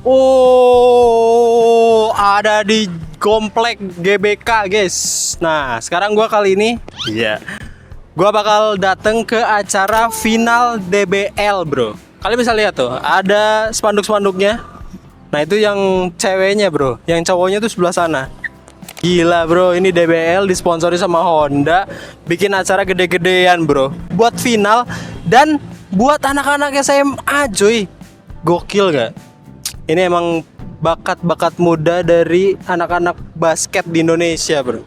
Oh, ada di komplek GBK, guys. Nah, sekarang gua kali ini, gua bakal dateng ke acara final DBL, bro. Kalian bisa lihat tuh, ada spanduk-spanduknya. Nah, itu yang ceweknya, bro. Yang cowoknya tuh sebelah sana. Gila, bro, ini DBL disponsori sama Honda, bikin acara gede-gedean, bro. Buat final dan buat anak-anak SMA, cuy. Gokil gak? Ini emang bakat-bakat muda dari anak-anak basket di Indonesia, bro.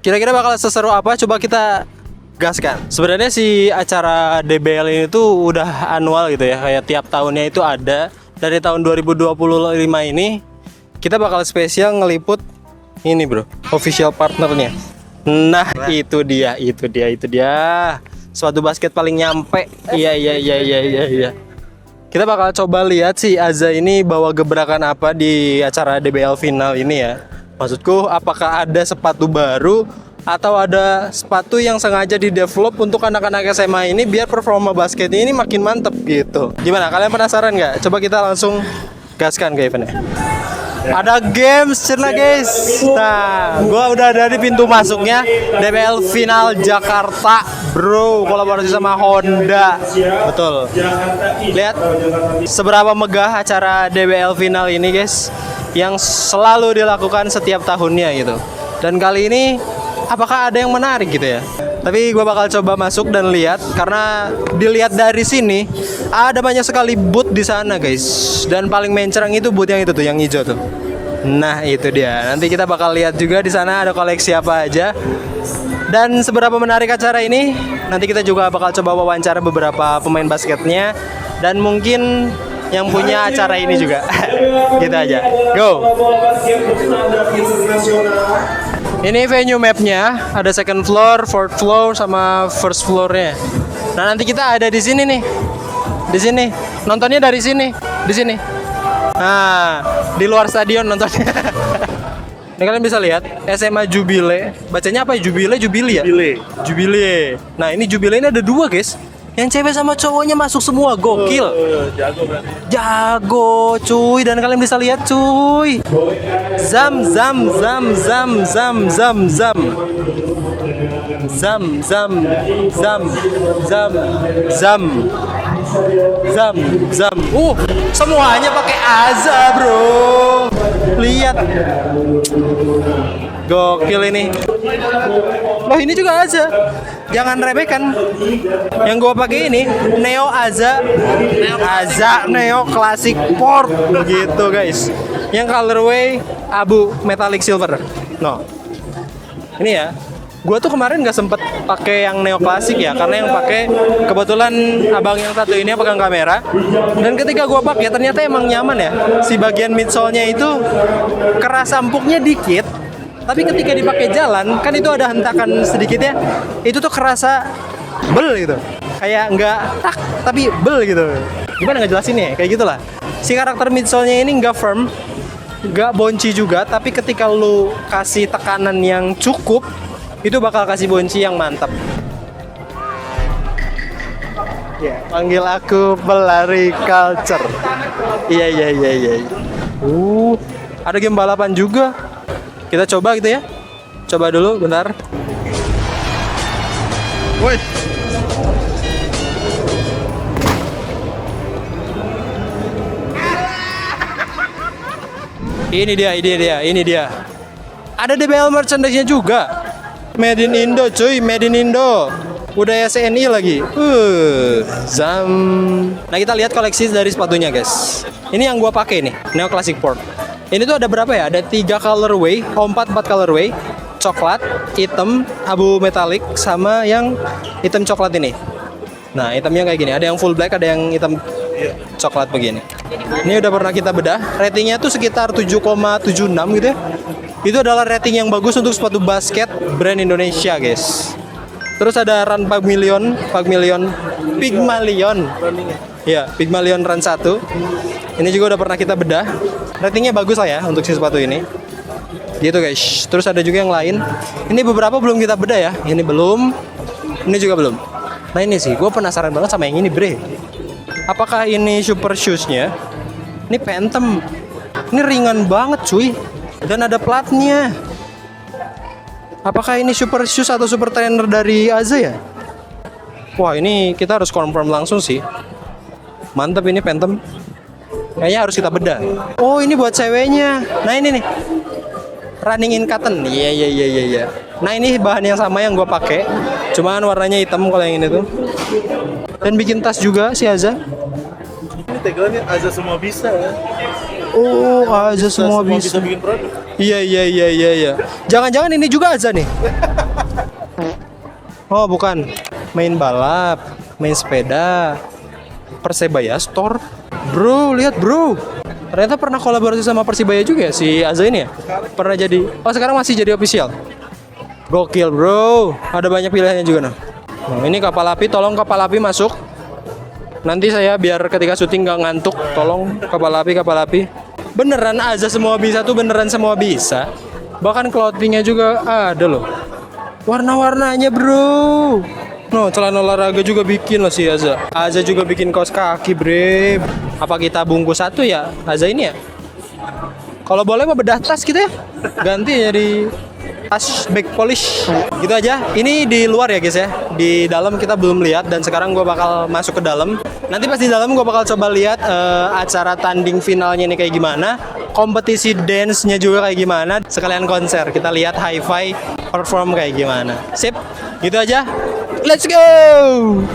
Kira-kira bakal seseru apa? Coba kita gaskan. Sebenarnya si acara DBL ini tuh udah annual gitu ya, kayak tiap tahunnya itu ada. Dari tahun 2025 ini kita bakal spesial ngeliput ini, bro, official partnernya. Nah, itu dia. Sepatu basket paling nyampe. Iya. Kita bakal coba lihat si Aza ini bawa gebrakan apa di acara DBL final ini ya. Maksudku, apakah ada sepatu baru atau ada sepatu yang sengaja di-develop untuk anak-anak SMA ini biar performa basket ini makin mantep gitu. Gimana? Kalian penasaran nggak? Coba kita langsung gaskan ke eventnya. Ada games cerna, guys. Nah, gua udah ada di pintu masuknya DBL Final Jakarta, bro. Kolaborasi sama Honda. Betul. Lihat seberapa megah acara DBL Final ini, guys, yang selalu dilakukan setiap tahunnya gitu. Dan kali ini apakah ada yang menarik gitu ya? Tapi gue bakal coba masuk dan lihat, karena dilihat dari sini ada banyak sekali booth di sana, guys. Dan paling mencerang itu booth yang itu tuh, yang hijau tuh. Nah, itu dia. Nanti kita bakal lihat juga di sana ada koleksi apa aja. Dan seberapa menarik acara ini, nanti kita juga bakal coba wawancara beberapa pemain basketnya dan mungkin yang punya acara ini juga. Gitu aja. Go. Ini venue mapnya, ada second floor, fourth floor, sama first floornya. Nah, nanti kita ada di sini nih, di sini. Nontonnya dari sini, di sini. Nah, di luar stadion nontonnya. Ini kalian bisa lihat SMA Jubile. Bacanya apa ya? Jubile ya? Jubile. Nah, ini Jubile ini ada dua, guys. Yang cewek sama cowoknya masuk semua, gokil. Jago berarti. Jago, cuy. Dan kalian bisa lihat, cuy. Zam. Semuanya pakai Aza, bro. Lihat. Gokil ini. Loh, ini juga Aza. Jangan remehkan. Yang gua pakai ini Neo Aza Neo Classic Port begitu, guys. Yang colorway abu metallic silver. No. Ini ya. Gua tuh kemarin nggak sempet pakai yang Neo Classic ya, karena yang pakai kebetulan abang yang satu ini yang pegang kamera. Dan ketika gua pakai ternyata emang nyaman ya. Si bagian midsole-nya itu keras empuknya dikit. Tapi ketika dipakai jalan, kan itu ada hentakan sedikit ya. Itu tuh kerasa bel gitu. Kayak nggak tak, tapi bel gitu. Gimana ngejelasinnya ya? Kayak gitulah. Si karakter midsole-nya ini nggak firm, nggak bonci juga. Tapi ketika lu kasih tekanan yang cukup, itu bakal kasih bonci yang mantap. Ya, panggil aku pelari culture. Iya. Ada game balapan juga. Kita coba gitu ya. Coba dulu bentar. Woi. Ini dia. Ada DBL merchandise-nya juga. Made in Indo, cuy, made in Indo. Udah SNI lagi. Zam. Nah, kita lihat koleksi dari sepatunya, guys. Ini yang gua pakai nih, Neo Classic Port. Ini tuh ada berapa ya? Ada 3 colorway, 4 colorway. Coklat, hitam, abu metalik, sama yang hitam coklat ini. Nah, hitamnya kayak gini. Ada yang full black, ada yang hitam coklat begini. Ini udah pernah kita bedah. Ratingnya tuh sekitar 7,76 gitu ya. Itu adalah rating yang bagus untuk sepatu basket brand Indonesia, guys. Terus ada Run Pygmalion. Ya, Pygmalion Run 1. Ini juga udah pernah kita bedah. Ratingnya bagus lah ya untuk si sepatu ini. Gitu, guys. Terus ada juga yang lain. Ini beberapa belum kita bedah ya. Ini belum. Ini juga belum. Nah, ini sih gue penasaran banget sama yang ini, bre. Apakah ini super shoes-nya Ini Phantom. Ini ringan banget cuy. Dan ada platnya. Apakah ini super shoes atau super trainer dari Aza ya? Wah, ini kita harus confirm langsung sih. Mantap ini Phantom. Kayaknya harus kita bedah. Oh, ini buat ceweknya. Nah, ini nih. Running in cotton. Iya. Nah, ini bahan yang sama yang gue pakai. Cuman warnanya hitam kalau yang ini tuh. Dan bikin tas juga si Aza. Ini tagline-nya Aza semua bisa ya. Oh, Aza semua bisa. Bikin produk. Iya. Jangan-jangan ini juga Aza nih. Oh, bukan. Main balap, main sepeda. Persebaya Store. Bro, lihat bro. Ternyata pernah kolaborasi sama Persibaya juga ya si Aza ini ya? Pernah jadi. Oh, sekarang masih jadi official. Gokil, bro. Ada banyak pilihannya juga nah. Nah, ini kapal api, tolong kapal api masuk. Nanti saya biar ketika syuting nggak ngantuk, tolong kapal api. Beneran Aza semua bisa tuh beneran semua bisa. Bahkan clothingnya juga ada loh. Warna-warnanya bro. No, celana olahraga juga bikin loh si Aza. Aza juga bikin kaos kaki bre. Apa kita bungkus satu ya Aza ini ya? Kalau boleh mah bedah tas gitu ya. Ganti jadi tas back polish gitu aja. Ini di luar ya guys ya. Di dalam kita belum lihat dan sekarang gue bakal masuk ke dalam. Nanti pas di dalam gue bakal coba lihat acara tanding finalnya ini kayak gimana, kompetisi dance-nya juga kayak gimana, sekalian konser. Kita lihat hi-fi perform kayak gimana. Sip, gitu aja. Let's go.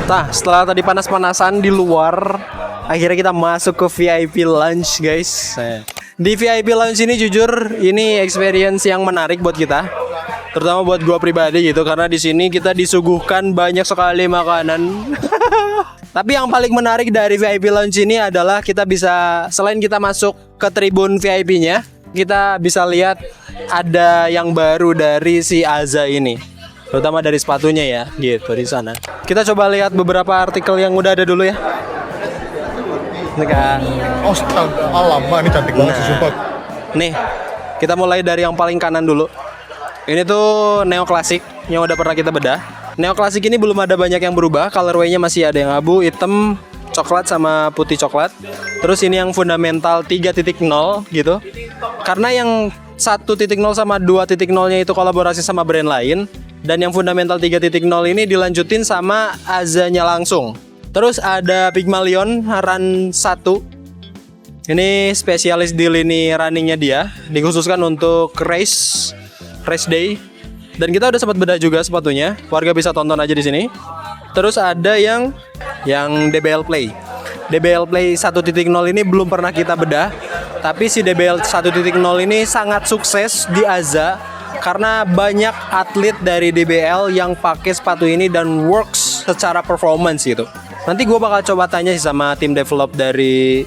Nah, setelah tadi panas-panasan di luar, akhirnya kita masuk ke VIP Lounge guys. Di VIP Lounge ini jujur ini experience yang menarik buat kita, terutama buat gua pribadi gitu, karena di sini kita disuguhkan banyak sekali makanan. Tapi yang paling menarik dari VIP Lounge ini adalah kita bisa, selain kita masuk ke tribun VIP-nya, kita bisa lihat ada yang baru dari si Aza ini, terutama dari sepatunya ya, gitu di sana. Kita coba lihat beberapa artikel yang udah ada dulu ya. Ini kan. Astaga, alamak ini cantik banget sih sumpah. Nih, kita mulai dari yang paling kanan dulu. Ini tuh Neo Classic yang udah pernah kita bedah. Neo Classic ini belum ada banyak yang berubah, colorway-nya masih ada yang abu, hitam, coklat sama putih coklat. Terus ini yang fundamental 3.0 gitu. Karena yang 1.0 sama 2.0-nya itu kolaborasi sama brand lain, dan yang fundamental 3.0 ini dilanjutin sama Azanya langsung. Terus ada Pygmalion Run 1. Ini spesialis di lini runningnya dia, dikhususkan untuk race day. Dan kita udah sempat bedah juga sepatunya. Warga bisa tonton aja di sini. Terus ada yang DBL Play. DBL Play 1.0 ini belum pernah kita bedah, tapi si DBL 1.0 ini sangat sukses di Aza karena banyak atlet dari DBL yang pakai sepatu ini dan works secara performance gitu. Nanti gue bakal coba tanya sih sama tim develop dari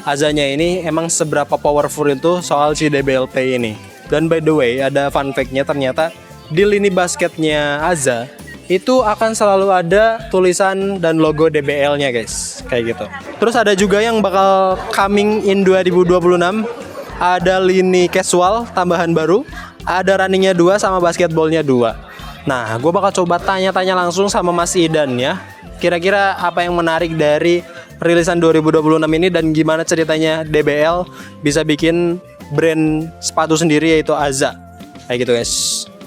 Azanya ini, emang seberapa powerful itu soal si DBL Play ini. Dan by the way, ada fun fact-nya, ternyata di lini basketnya Aza itu akan selalu ada tulisan dan logo DBL-nya guys, kayak gitu. Terus ada juga yang bakal coming in 2026, ada lini casual tambahan baru, ada runningnya 2 sama basketballnya 2. Nah, gue bakal coba tanya-tanya langsung sama Mas Idan ya. Kira-kira apa yang menarik dari rilisan 2026 ini dan gimana ceritanya DBL bisa bikin brand sepatu sendiri yaitu Aza. Kayak gitu guys.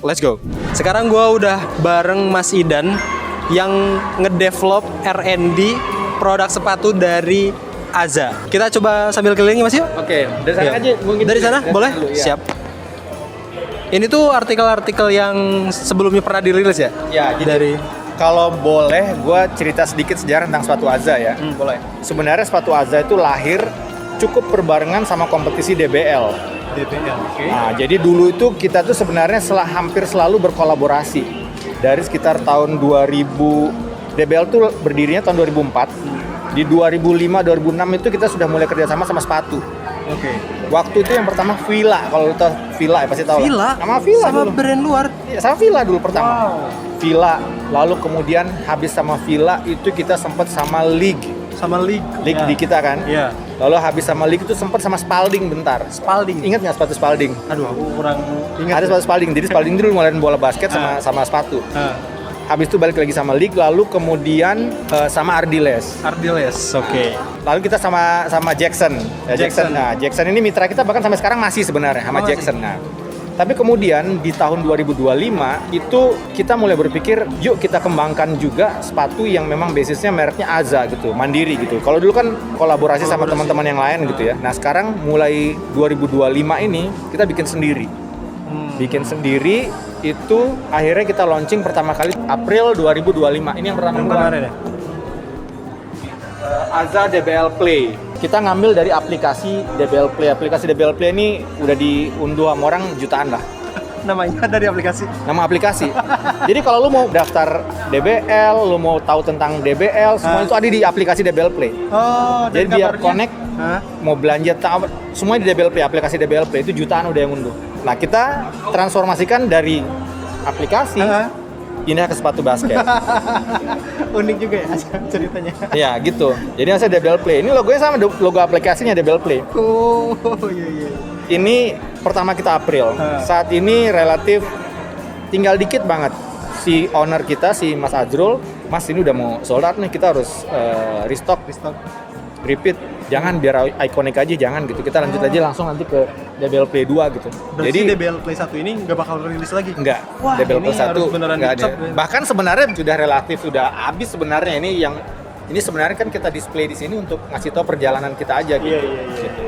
Let's go. Sekarang gue udah bareng Mas Idan yang ngedevelop R&D produk sepatu dari Aza. Kita coba sambil keliling Mas yuk. Oke, dari sana aja. Dari sana boleh? Dulu, ya. Siap. Ini tuh artikel-artikel yang sebelumnya pernah dirilis ya? Ya, jadi Dari kalau boleh gue cerita sedikit sejarah tentang sepatu Aza ya. boleh. Sebenarnya sepatu Aza itu lahir cukup berbarengan sama kompetisi DBL. Oke. Nah, jadi dulu itu kita tuh sebenarnya hampir selalu berkolaborasi. Dari sekitar tahun 2000, DBL tuh berdirinya tahun 2004. Di 2005-2006 itu kita sudah mulai kerjasama sama sepatu. Oke. Waktu itu yang pertama Fila, kalau lu tahu Fila ya pasti tahu. Fila? Sama Fila sama dulu. brand luar. Iya, sama Fila dulu pertama. Wow. Fila, lalu kemudian habis sama Fila itu kita sempat sama League Sama League ya. di kita kan. Iya. Lalu habis sama League itu sempat sama Spalding bentar. Spalding. Ingat nggak sepatu Spalding? Aduh, aku kurang ingat. Ada sepatu Spalding. Jadi Spalding dulu ngelain bola basket sama sepatu. habis itu balik lagi sama League, lalu kemudian sama Ardiles. Ardiles, oke. Lalu kita sama Jackson. Ya, Jackson. Nah, Jackson ini mitra kita bahkan sampai sekarang masih sebenarnya sama Masih. Jackson. Nah, tapi kemudian di tahun 2025 itu kita mulai berpikir, yuk kita kembangkan juga sepatu yang memang basisnya mereknya Aza gitu, mandiri gitu. Kalau dulu kan kolaborasi sama teman-teman yang lain gitu ya. Nah, sekarang mulai 2025 ini kita bikin sendiri. Bikin sendiri itu akhirnya kita launching pertama kali April 2025. Ini yang pertama Kemarin ya? Aza DBL Play. Kita ngambil dari aplikasi DBL Play. Aplikasi DBL Play ini udah diunduh sama orang jutaan lah. Namanya dari aplikasi. Nama aplikasi. Jadi kalau lu mau daftar DBL, lu mau tahu tentang DBL, semua itu ada di aplikasi DBL Play. Oh, Jadi biar connect, mau belanja, semua di DBL Play. Aplikasi DBL Play itu jutaan udah yang unduh. Nah, kita transformasikan dari aplikasi pindah ke sepatu basket. Unik juga ya ceritanya. Ya gitu. Jadi saya DBL Play. Ini logonya sama, logo aplikasinya DBL Play. Oh, iya. Ini pertama kita April. Saat ini relatif tinggal dikit banget. Si owner kita, si Mas Azrul, Mas ini udah mau sold out nih, kita harus restock, repeat. Jangan biar ikonik aja, jangan gitu. Kita lanjut aja langsung nanti ke DBL Play 2 gitu. Berarti Jadi DBL Play 1 ini nggak bakal rilis lagi? enggak. Wah, DBL ini Play 1 harus beneran enggak ada. dicop ya. Bahkan sebenarnya sudah relatif sudah habis sebenarnya ini sebenarnya kan kita display di sini untuk ngasih tahu perjalanan kita aja gitu. Iya. Gitu.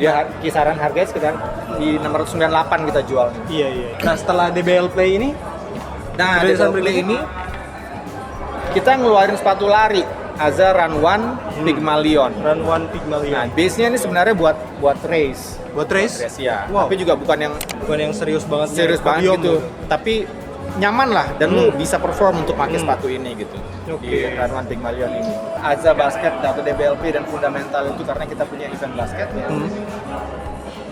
Dia kisaran harganya sekitar di 698 kita jual. Iya. Nah, setelah DBL Play ini, Nah, rilisan DBL Play berikutnya? ini kita ngeluarin sepatu lari Aza Run One Pygmalion. Run One Pygmalion. Nah, base-nya ini sebenarnya buat race. Buat race? Race ya. Wow. Tapi juga bukan yang Bukan yang serius banget. serius banget podium gitu. Tapi nyaman lah dan lu bisa perform untuk pakai Hmm. sepatu ini gitu. Oke. Di Run One Pygmalion ini. Aza Basket atau DBLP dan fundamental itu karena kita punya event basket ya.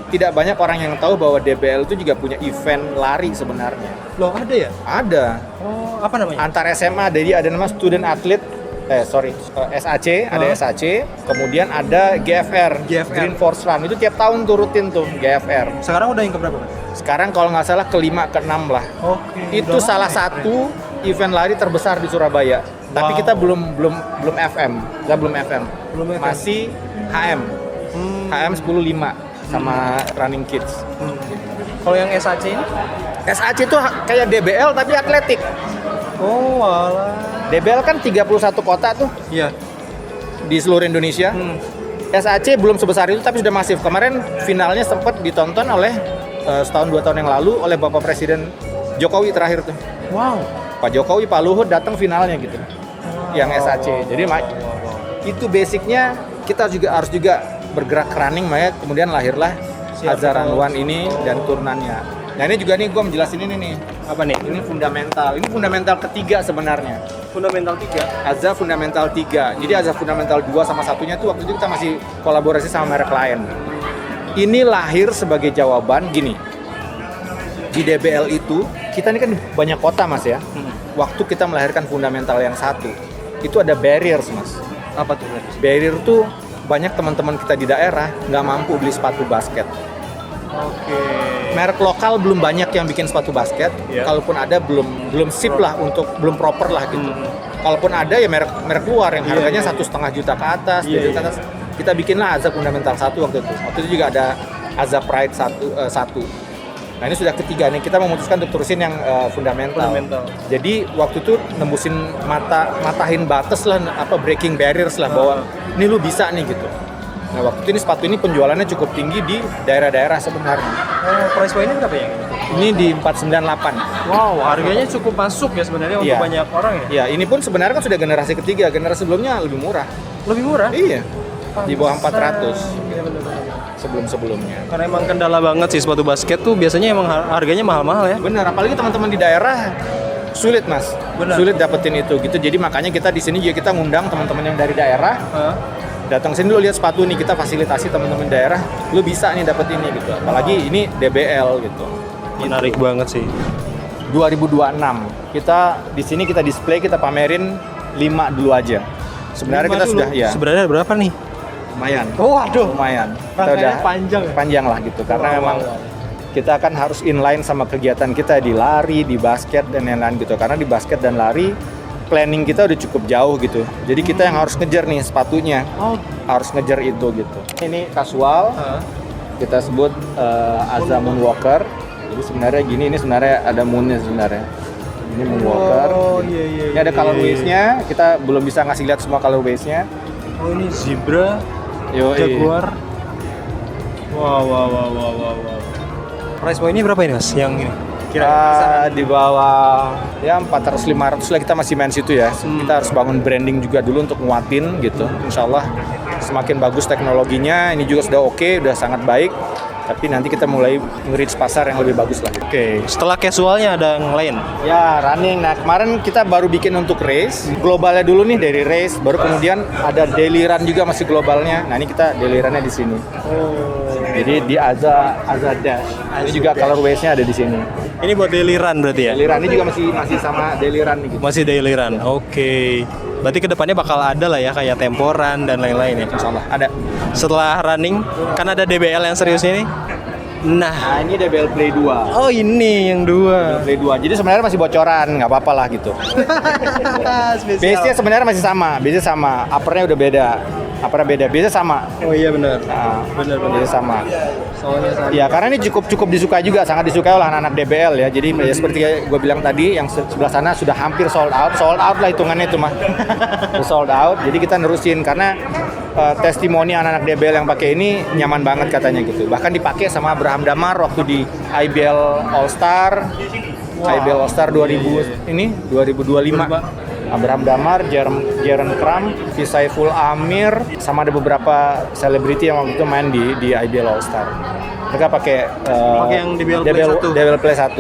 Tidak banyak orang yang tahu bahwa DBL itu juga punya event lari sebenarnya. Loh, ada ya? Ada. Oh, apa namanya? Antar SMA, jadi ada nama student athlete SAC, ada SAC, kemudian ada GFR, Green Force Run, itu tiap tahun turutin tuh GFR. Sekarang udah yang keberapa, Mas? Sekarang kalau nggak salah ke-5, ke-6 lah. Oke. Itu salah satu event lari terbesar di Surabaya. Tapi kita belum FM, kita belum FM. Belum FM. Masih HM, HM 10.5 sama Running Kids. Kalau yang SAC ini? SAC itu kayak DBL tapi atletik. Oh, alah. DBL kan 31 kota tuh Iya. di seluruh Indonesia. SAC belum sebesar itu tapi sudah masif. Kemarin finalnya sempat ditonton oleh setahun 2 tahun yang lalu oleh Bapak Presiden Jokowi terakhir tuh. Wow. Pak Jokowi, Pak Luhut datang finalnya gitu. Yang SAC. Jadi itu basicnya kita juga harus juga bergerak running, makanya kemudian lahirlah Aza Run One ini dan turunannya. Nah ini juga nih gue menjelasin ini nih. Apa nih? Ini fundamental. Ini fundamental ketiga sebenarnya. Fundamental 3. Aza Fundamental 3. Jadi Aza Fundamental 2 sama satunya tuh waktu itu kita masih kolaborasi sama merek lain. Ini lahir sebagai jawaban gini. Di DBL itu, kita ini kan banyak kota Mas ya. Waktu kita melahirkan fundamental yang satu, itu ada barriers Mas. Apa tuh? Barrier tuh banyak teman-teman kita di daerah nggak mampu beli sepatu basket. Oke. Merek lokal belum banyak yang bikin sepatu basket. Iya. Kalaupun ada belum sip lah untuk belum proper lah gitu. Kalaupun ada ya merek luar yang harganya 1,5 juta ke atas, 2 juta ke atas. Kita bikinlah Aza Fundamental 1 waktu itu. Waktu itu juga ada Aza Pride 1. Nah ini sudah ketiga nih, kita memutuskan untuk terusin yang fundamental. Jadi waktu itu nembusin matahin batas lah, breaking barriers lah bahwa ini lu bisa nih gitu. Nah waktu itu ini sepatu ini penjualannya cukup tinggi di daerah-daerah sebenarnya. Oh, price point-nya berapa ya? Ini di 498. Wow, harganya cukup masuk ya sebenarnya untuk Iya. banyak orang ya? Ya ini pun sebenarnya kan sudah generasi ketiga, generasi sebelumnya lebih murah. Lebih murah? Iya, di bawah 400 Iya, bener-bener. sebelum-sebelumnya. Karena emang kendala banget sih sepatu basket tuh biasanya emang harganya mahal-mahal ya. Benar, apalagi teman-teman di daerah sulit mas, Benar. sulit dapetin itu gitu. Jadi makanya kita di sini juga kita ngundang teman-teman yang dari daerah datang sini lu lihat sepatu nih, kita fasilitasi teman-teman daerah, lu bisa nih dapet ini gitu. Apalagi ini DBL gitu. Menarik banget sih. 2026 kita di sini kita display, kita pamerin 5 dulu aja. Sebenarnya kita sudah ya Sebenarnya berapa nih? lumayan. Oh, waduh. Lumayan. Kita Rangkaiannya udah panjang ya? panjang lah gitu karena Wow, memang wow. kita akan harus inline sama kegiatan kita di lari, di basket dan lain-lain gitu. Karena di basket dan lari planning kita udah cukup jauh gitu. Jadi kita yang harus ngejar nih sepatunya, harus ngejar itu gitu. Ini kasual, kita sebut Aza Moonwalker. Jadi sebenarnya gini, ini sebenarnya ada moonnya sebenarnya. Ini Moonwalker. Ini ada colorways-nya, kita belum bisa ngasih lihat semua colorways-nya. Oh ini zebra, jaguar. Wow. Price point ini berapa ini mas? Yang ini? Di bawah ya 400-500 lah, kita masih main situ ya. Kita harus bangun branding juga dulu untuk nguatin gitu. Insya Allah semakin bagus teknologinya, ini juga sudah oke, udah sangat baik. Tapi nanti kita mulai nge-reach pasar yang lebih bagus lah. Oke, setelah casualnya ada yang lain? Ya, running. Nah, kemarin kita baru bikin untuk race. Globalnya dulu nih dari race, baru kemudian ada daily run juga masih globalnya. Nah, ini kita daily runnya di sini. Jadi di Aza Dash. Ini juga colorways-nya ada di sini. Ini buat daily run berarti ya? Daily run ini juga masih sama daily run nih gitu. Masih daily run. Oke. Berarti kedepannya bakal ada lah ya kayak temporan dan lain-lain ya? Insyaallah ada. Setelah running, kan ada DBL yang serius ini? Nah, ini DBL Play 2. Oh ini yang dua. Play 2. Jadi sebenarnya masih bocoran, nggak apa-apa lah gitu. Base-nya sebenarnya masih sama, base-nya sama. Upper-nya udah beda. Base-nya sama. Oh iya benar. Nah, Benar. base sama. Soalnya sama. Ya, karena ini cukup disukai juga, sangat disukai oleh anak-anak DBL ya. Jadi ya, seperti gue bilang tadi, yang sebelah sana sudah hampir sold out lah hitungannya itu mah. Sold out. Jadi kita nerusin karena testimoni anak-anak DBL yang pakai ini nyaman banget katanya gitu. Bahkan dipakai sama Abraham Damar waktu di IBL All Star. IBL All Star 2025. Abraham Damar, Jaren Kram, Saiful Amir, sama ada beberapa selebriti yang waktu itu main di IBL All Star. Mereka pakai yang DBL Play 1.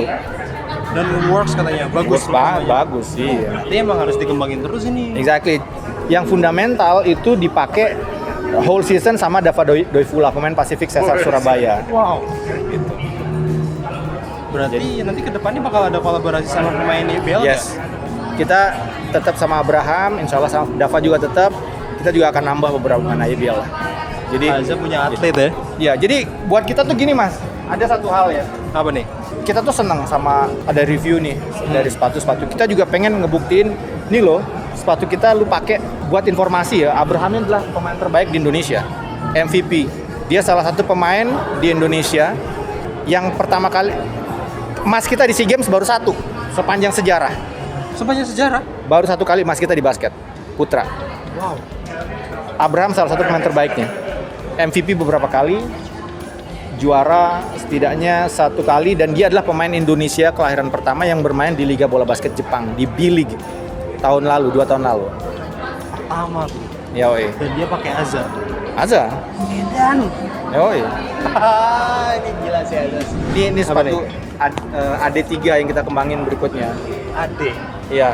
Dan works katanya bagus. Bagus sih. Ya. Berarti emang harus dikembangin terus ini. Exactly. Yang fundamental itu dipakai whole season sama Dava Doifula, pemain Pacific Cesar Surabaya. Wow. Gitu. Berarti nanti kedepannya bakal ada kolaborasi sama pemain IBL Yes. Kita tetap sama Abraham, insya Allah sama Dava juga tetap. Kita juga akan nambah beberapa pemain IBL lah. Jadi Aza punya atlet ya? Ya, jadi buat kita tuh gini mas, ada satu hal ya. Apa nih? Kita tuh seneng sama ada review nih dari sepatu-sepatu. Kita juga pengen ngebuktiin, nih loh, sepatu kita lu pakai buat informasi ya. Abraham ini adalah pemain terbaik di Indonesia, MVP. Dia salah satu pemain di Indonesia yang pertama kali emas kita di SEA Games baru satu sepanjang sejarah. Sepanjang sejarah? Baru satu kali emas kita di basket putra. Wow. Abraham salah satu pemain terbaiknya. MVP beberapa kali, juara setidaknya satu kali, dan dia adalah pemain Indonesia kelahiran pertama yang bermain di Liga Bola Basket Jepang, di B-League tahun lalu, 2 tahun lalu. Amat. Yoi. Dan dia pakai Aza. Aza? Edan. Yoi. Ini gila sih Aza. Ini sepatu AD3 yang kita kembangin berikutnya. Ade. Iya.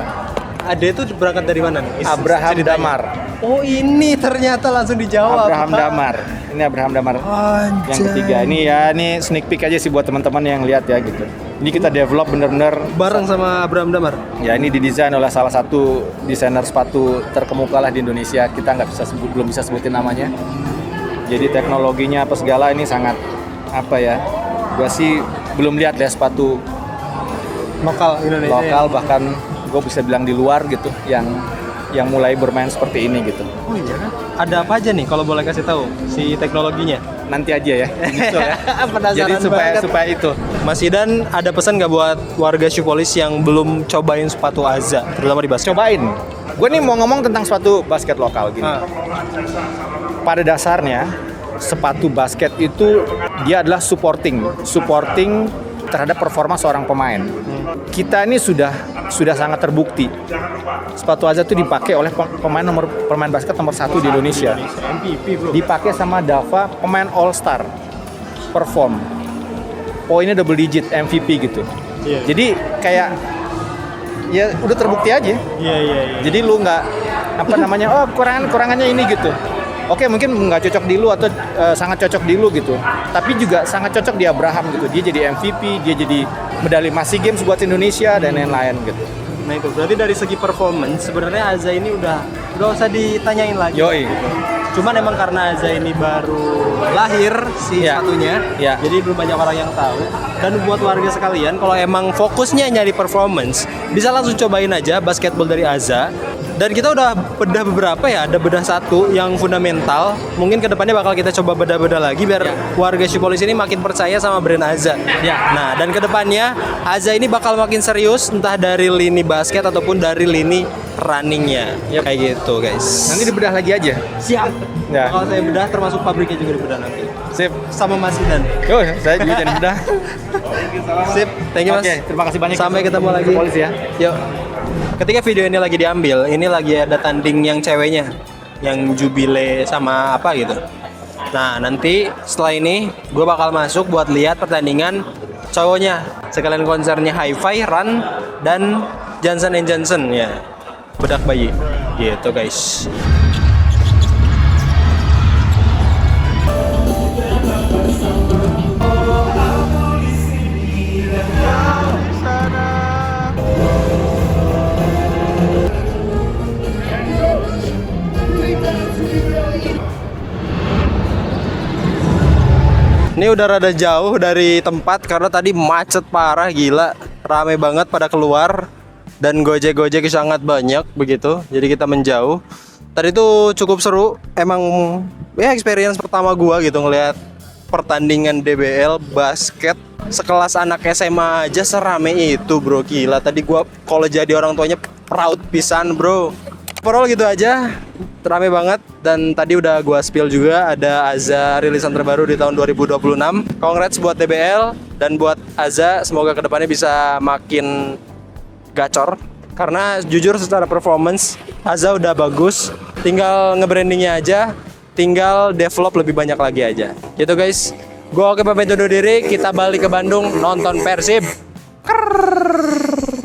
Ade itu berangkat dari mana nih? Abraham Ceritanya. Damar. Oh ini ternyata langsung dijawab. Abraham Damar. Ini Abraham Damar. Anjay. Yang ketiga. Ini sneak peek aja sih buat teman-teman yang lihat ya gitu. Ini kita develop bener-bener Bareng sama Abraham Damar. ya, ini didesain oleh salah satu desainer sepatu terkemuka lah di Indonesia. Kita belum bisa sebutin namanya. Jadi teknologinya apa segala ini sangat apa ya? Gua sih belum lihat ya sepatu Lokal Indonesia. lokal, bahkan gue bisa bilang di luar gitu yang mulai bermain seperti ini gitu. Oh iya kan? Ada apa aja nih kalau boleh kasih tahu si teknologinya? Nanti aja ya. Gitu ya. Penasaran Jadi supaya itu. Mas Idan ada pesan nggak buat warga Shoepolis yang belum cobain sepatu Aza, terutama di basket? Cobain. Gue nih mau ngomong tentang sepatu basket lokal gini. Pada dasarnya sepatu basket itu dia adalah supporting terhadap performa seorang pemain. Kita ini sudah sangat terbukti. Sepatu Aza itu dipakai oleh pemain basket nomor 1 di Indonesia. MVP bro. Dipakai sama Dava, pemain All Star, perform, poinnya double digit, MVP gitu. Iya. Jadi kayak ya udah terbukti aja. Iya. Jadi lu nggak kurangannya ini gitu. Oke, mungkin nggak cocok di lu atau sangat cocok di lu gitu. Tapi juga sangat cocok di Abraham gitu. Dia jadi MVP, dia jadi medali emas SEA Games buat Indonesia dan lain-lain gitu. Nah itu berarti dari segi performance sebenarnya Aza ini udah nggak usah ditanyain lagi. Yoi. Gitu. Cuman emang karena Aza ini baru lahir si Iya. satunya, Iya. jadi belum banyak orang yang tahu. Dan buat warga sekalian, kalau emang fokusnya nyari performance, bisa langsung cobain aja basketball dari Aza. Dan kita udah bedah beberapa ya, ada bedah satu yang fundamental. Mungkin kedepannya bakal kita coba bedah-bedah lagi biar warga Cipolis ini makin percaya sama brand Aza. Nah, dan kedepannya Aza ini bakal makin serius, entah dari lini basket ataupun dari lini runningnya. Kayak gitu guys. Nanti dibedah lagi aja. Siap. Ya. Kalau saya bedah termasuk pabriknya juga dibedah nanti. Sip. Sama Mas Idan. Oh, saya juga jadi bedah. Sip. Thank you Mas. Oke, terima kasih banyak. Sampai ketemu lagi. Cipolis ya. Yuk. Ketika video ini lagi diambil, ini lagi ada tanding yang ceweknya, yang jubile sama apa gitu. Nah, nanti setelah ini gue bakal masuk buat lihat pertandingan cowoknya. Sekalian konsernya Hi-Fi, Run, dan Johnson & Johnson ya. Bedak bayi. Gitu guys. Ini udah rada jauh dari tempat karena tadi macet parah gila, rame banget pada keluar dan gojek-gojek sangat banyak begitu. Jadi kita menjauh. Tadi tuh cukup seru, emang ya experience pertama gua gitu ngelihat pertandingan DBL basket sekelas anak SMA aja serame itu bro, gila. Tadi gua kalau jadi orang tuanya proud pisan bro. Overall gitu aja, rame banget. Dan tadi udah gua spill juga ada Aza rilisan terbaru di tahun 2026. Congrats buat DBL dan buat Aza, semoga kedepannya bisa makin gacor. Karena jujur secara performance Aza udah bagus, tinggal nge-brandingnya aja, tinggal develop lebih banyak lagi aja. Gitu guys, gua oke pamit undur diri, kita balik ke Bandung nonton Persib. Krrrr.